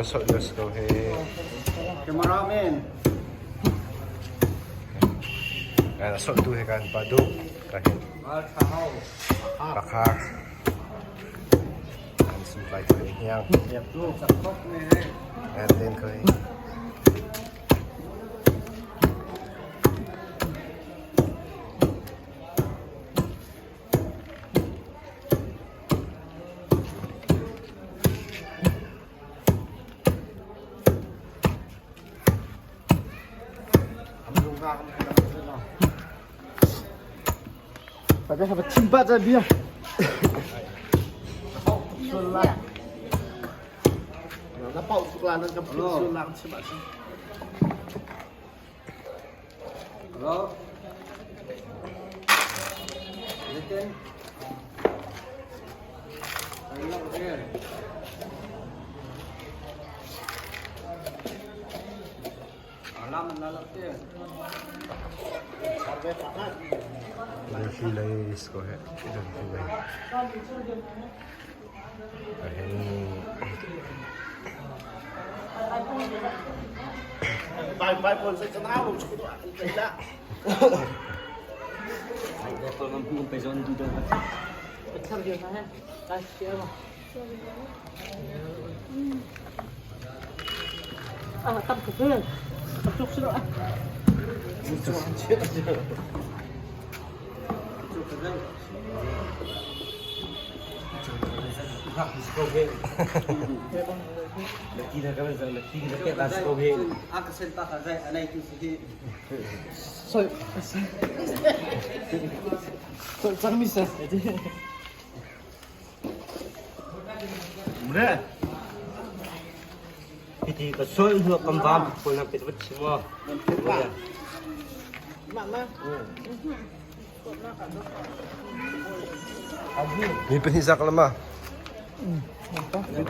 Masuk Diyos ko, hey. Cameraman. Masuk tu, hey kan, padu. Kahit bakar. And some like yang. Đẹp luôn, sạch khóc này. And then ko, hey. Phải cái phải chim bát ra bia. Xuân lan. Nó bầu xuân lan nó cầm xuân lan chứ bạn. Hello. Lên. Hello here. Alam lalap dia. Sampai panas. Filay ko, hey. Ito filay. Ayan. Bài còn sẽ cho nào chứ có cái lạ. Tôi làm không phải dọn đi đâu. Sao điều này? Đây, kia mà. Tập cục lên. Tập chút xíu nữa. Thì có sôi hựa cầm vam còn làm cái vật semua. Mana? Ni penisa ka lemah. Ini